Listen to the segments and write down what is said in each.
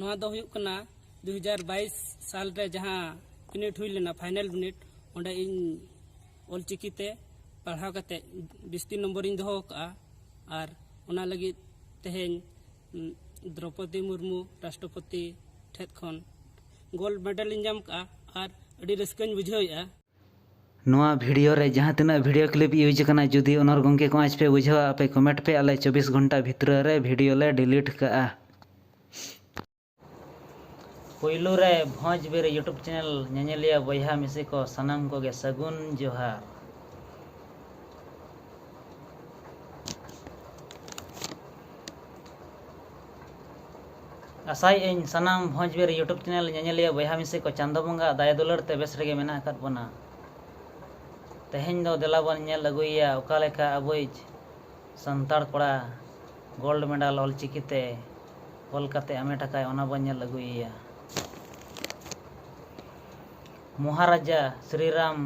नवा दो हुयुक कना 2022 साल रे जहां बिनिट हुई लेना फाइनल बिनिट ओंडे इन ऑलचिकी ते पढ़ाव कते 20 नंबर इन दोहो का और ओना लगी तेहेन द्रौपदी मुर्मू राष्ट्रपति ठेत खन गोल्ड मेडल इन जाम का और अड़ी रस्कन बुझाया नवा वीडियो रे जहाँ तना वीडियो क्लिप यूज करना जुदी ओनर गंके को आज पे बुझावा पे कमेंट पे आले 24 घंटा भितर रे वीडियो ले डिलीट का पहिलो रे भोज बेर यूट्यूब चैनल नेनेलिया बयहा मिसे को सनाम को गे सगुन जोहार आसाई इन सनाम भोज बेर यूट्यूब चैनल नेनेलिया बयहा मिसे को चांदो बंगा दाया दुलर ते बेस रेगे मेना अकात बना तेहेन दो देलाबन नेल अगुइया ओकालेका अबुज संताड़ कोड़ा गोल्ड मेडल ऑलचिकीते ऑलकाते आमेटाकाय ओना बन नेल अगुइया महाराजा श्रीराम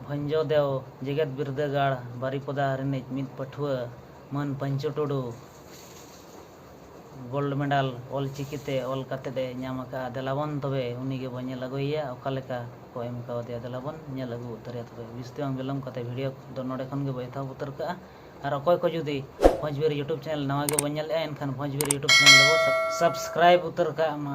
भंजोदेव जगत बिरदागाड़ बारिपदा रिनिज मिद पठुआ मन पंचो टुडू गोल्ड मेडल ऑलचिकीते ऑलकाते दे नामका देलाबन तबे उनीगे बन नेल अगुइया ओकालेका को एम कावदिया देलाबन नेल अगु उतरिया तबे बिस्ती बांग बिलम कते वीडियो दो नोडे खन गे बैठा उतर का और अकोय को जुदी भोजबेर यूट्यूब चैनल नवा गे बन नेल एनखान भोजबेर यूट्यूब चैनल दो सब्सक्राइब उतर का मा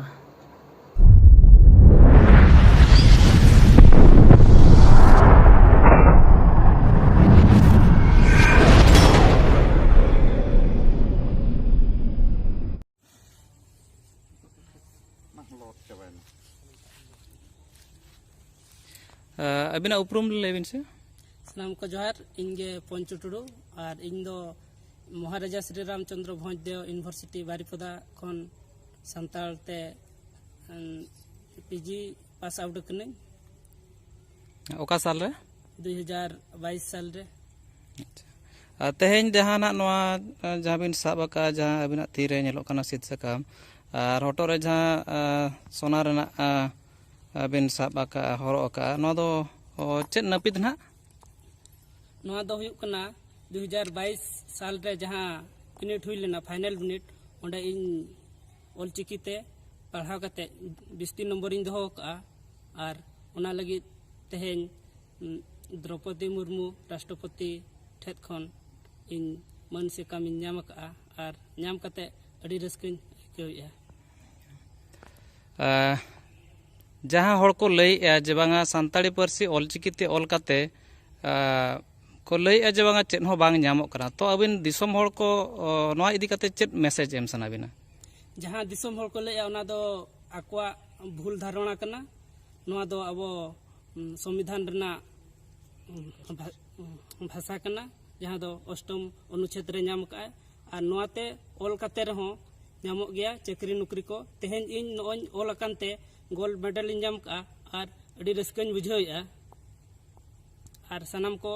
अबिना उपरूम लेबिन से सनाम को जोहार इनगे पंचो टुडू और इन दो महाराजा श्री रामचंद्र भोजदेव यूनिवर्सिटी बारिपदा खन संताल ते पीजी पास आउट कने ओका साल रे 2022 साल रे तेहेन जहां ना नवा जहां बिन साबका जहां अबिना तीरे नेलो कना सिद सकाम और हटो रे जहां सोना रेना बिन साबका हरो का नो दो चेत नपित ना नवा दो हुयुक कना 2022 साल रे जहां बिनिट हुई लेना फाइनल बिनिट ओंडे इन ऑलचिकी ते पढ़ाव कते 20 नंबर इन दोहो का और ओना लगी तेहेन द्रौपदी मुर्मू राष्ट्रपति ठेत खन इन मन से काम इन नाम का और नाम कते अड़ी रस्कन आइकावया जहां हड़ को लई जे बांगा संताड़ी पारसी ऑलचिकीते ऑलकाते को लई जे बांगा चेत हो बांग नामक करा तो अबिन दिसम हड़ को नवा इदी कते चेत मैसेज एम सना बिना जहां दिसम हड़ को लई ओना दो आकवा भूल धारणा कना नवा दो अबो संविधान रना भाषा कना जहां दो अष्टम अनुच्छेद रे नाम का और नवाते ऑल काते रहो नामक गया चाकरी नौकरी को तेहेन इन नोय ऑल अकानते गोल्ड मेडल इन जाम का और अड़ी रस्कन बुझाया और सनाम को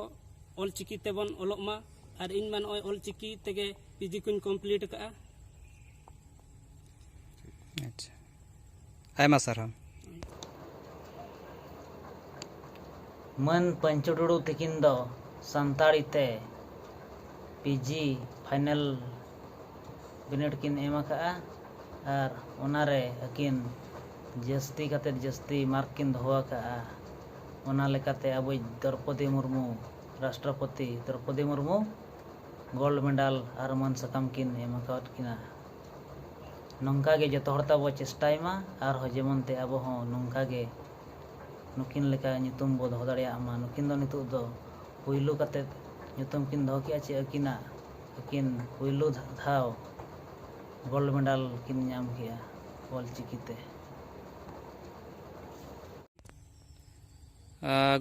ऑलचिकी ते बन ओलोग मा और इन मान ऑलचिकी तेगे पीजी कुन कंप्लीट का अच्छा आयमा सर मन पंचुडुडू तकिन दो संताड़ी ते पीजी फाइनल बिनिट किन एमा का और ओनारे अकिन जस्ती कते जस्ती मार्क किन दोहा का ओना लेकाते अब द्रौपदी मुर्मू राष्ट्रपति द्रौपदी मुर्मू गोल्ड मेडल और मन सकाम किन एमा कावत किना नंका गे जतो हड़ता बो चेष्टायमा और हो जेमन ते अब हो नंका गे नुकिन लेका नितुम बो दोह दाड़िया मा नुकिन दो नितु दो पुइलु कते नितुम किन दोह किया चे अकिना अकिन पुइलु धाव गोल्ड मेडल किन नाम किया ऑलचिकीते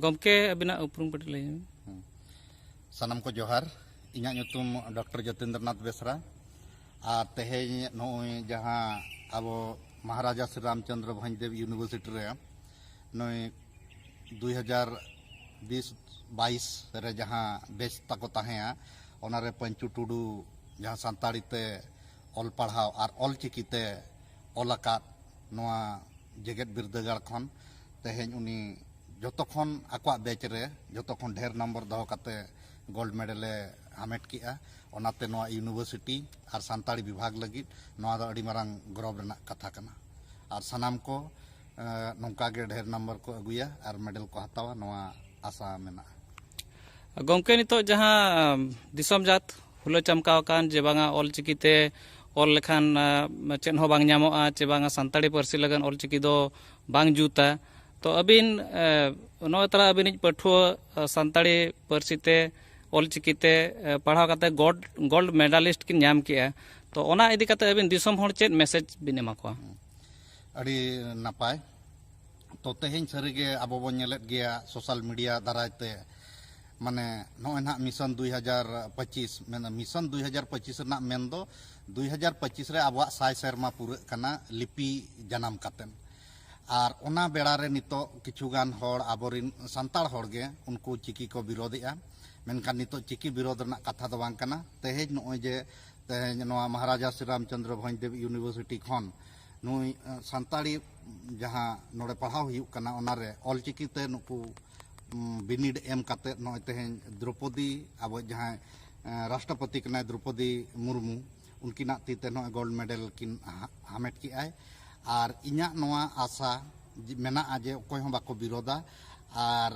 गमके अबिना उपरूम पट लई सनम को जोहार इन्या ᱧᱩᱛᱩᱢ डॉक्टर जतेंद्रनाथ बेसरा और तेहेñ नोय जहां अब महाराजा श्री रामचंद्र भंजदेव यूनिवर्सिटी रे नोय 2020-22 रे जहां बेच तको ताहेया ओनारे पंचु टुडू जहां संताड़ी ते ऑल पढ़ाव और ऑलचिकीते ऑलकात नोआ जगत बिरदागाड़ खन तेहेñ उनी जतोखन आकवा बेच रे जतोखन ढेर नंबर दहो काते गोल्ड मेडल हामेट किया ओनाते नोआ यूनिवर्सिटी और सानताड़ी विभाग लगित नोआ दो अड़ी मारांग गौरव रेना कथा कना और सनाम को नौका के ढेर नंबर को अगुया और मेडल को हतावा नोआ आशा मेना गंके नितो जहां दिसम जात हुला चमकाव कान जे बांगा ऑलचिकी ते ऑल लेखान चेन हो बांग ᱧᱟᱢᱚᱜᱼᱟ चे बांगा सानताड़ी पारसी लगन ऑलचिकी दो बांग जूता तो अबिन नोय तला अबिन पठुआ सानताड़ी पारसी ते ऑलचिकी ते पढ़ाव काते गोल्ड मेडलिस्ट किन ᱧᱟᱢ किया तो ओना इदी काते अबिन दिसम होड़ चेत मैसेज बिन एमा को अड़ी नपाय तो तेहेñ सरीगे अब बन नेलेत गया सोशल मीडिया दारायते माने नोय ना मिशन 2025 मेन मिशन 2025 ना मेन दो 2025 रे आबवा साय शर्मा पूरा कना लिपि जन्म कातेन और ओना बेड़ा रे नितो किछुगान होड़ आबोरिन संताड़ होड़गे उनको चिकी को विरोधिया मेनखान नितो चिकी विरोध रना कथा दो बांग कना तेहेñ नोय जे तेहेñ नोआ महाराजा श्री रामचंद्र भंजदेव यूनिवर्सिटी खन नुई सानताड़ी जहां नोड़े पढ़ाव हुयुक कना ओनारे ऑलचिकी ते नुकु बिनिड एम काते नोय तेहेñ द्रौपदी अब जहां राष्ट्रपति कना द्रौपदी मुर्मू उनकिना तीते नोय गोल्ड मेडल किन हामेट की आय और इन्या नोआ आशा मेना आजे कोई हम बाको विरोधा और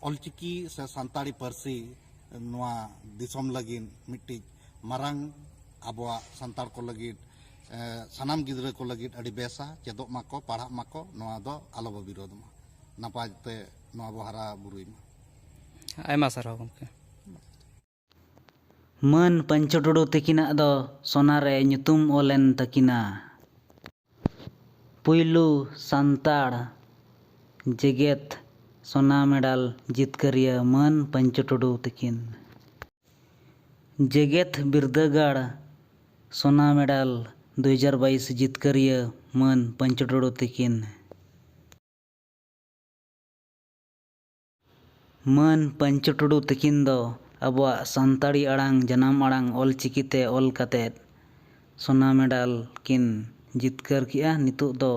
ऑलचिकी से सानताड़ी पारसी नोआ दिसम लगिन मिट्टी मारांग आबवा सानताड़ को लगिन सानाम गिद्रे को लगिन अड़ी बेसा चेदोक माको पढ़ा माको नोआ दो आलोबो विरोध मा नापाय ते नोआ बो हारा बुरुई मा आयमा साराव गंके मन पंचो टुडू तकिना दो सोनारे ᱧᱩᱛᱩᱢ ओलेन तकिना पुइलू सानताड़ जेगेत सोना मेडल जितकरिया मन पंचो टुडू तकिन जेगेत बिरदागाड़ सोना मेडल 2022 जितकरिया मन पंचो टुडू तकिन मन पंचो टुडू तकिन दो अबवा सानताड़ी आड़ांग जनाम आड़ांग ऑलचिकी ते ऑल कातेत सोना मेडल किन जितकर किया नितुक दो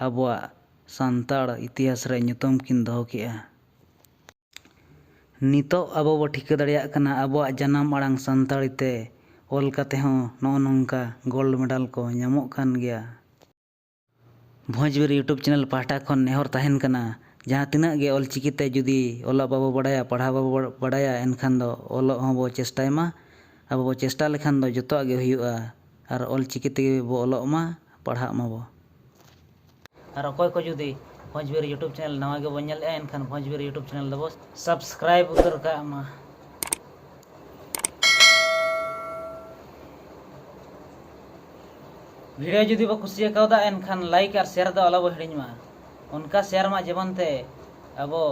अबवा सानताड़ इतिहास रे ᱧᱩᱛᱩᱢ किन दो किया नितो अब बो ठिका दाड़िया कना अबवा जनाम आड़ांग सानताड़ी ते ऑल काते हो नो नोंका गोल्ड मेडल को ᱧᱟᱢᱚᱜ कान गया भोजबिर यूट्यूब चैनल पाहटा खन नेहर ताहेन कना जहाँ तिना गे ऑलचिकी ते जुदी ओला बाबो बड़ाया पढ़ा बाबो बड़ाया एनखान दो ओलो हो बो चेष्टायमा अब बो चेष्टा लेखान दो जतो आगे हुयुआ और ऑलचिकी ते बो ओलोग मा पढ़ा मा बो और अकोय को जुदी भोजबिर यूट्यूब चैनल नवा गे बो नेले एनखान भोजबिर यूट्यूब चैनल दो सब्सक्राइब उतर का मा वीडियो जुदी बो कुसिया कौदा एनखान लाइक और शेयर दो अलबो हिडिñ मा उनका शेयर मा जेबनते अबो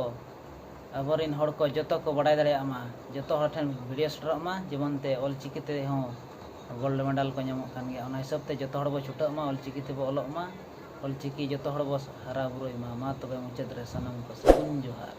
अबोरिन हड़ को जतो को बड़ाय दाड़िया मा जतो हड़ ठन वीडियो सेटर मा जेबनते ऑलचिकी ते हो गोल्ड मेडल को ᱧᱟᱢᱚᱜ कान गया ओना हिसाब ते जतो हड़ बो छुटा मा ऑलचिकी ते बो ओलोग मा ऑलचिकी जतो हड़ बो हारा बुरुई मा तबे मुचाद रे सनम को सगुन जोहार।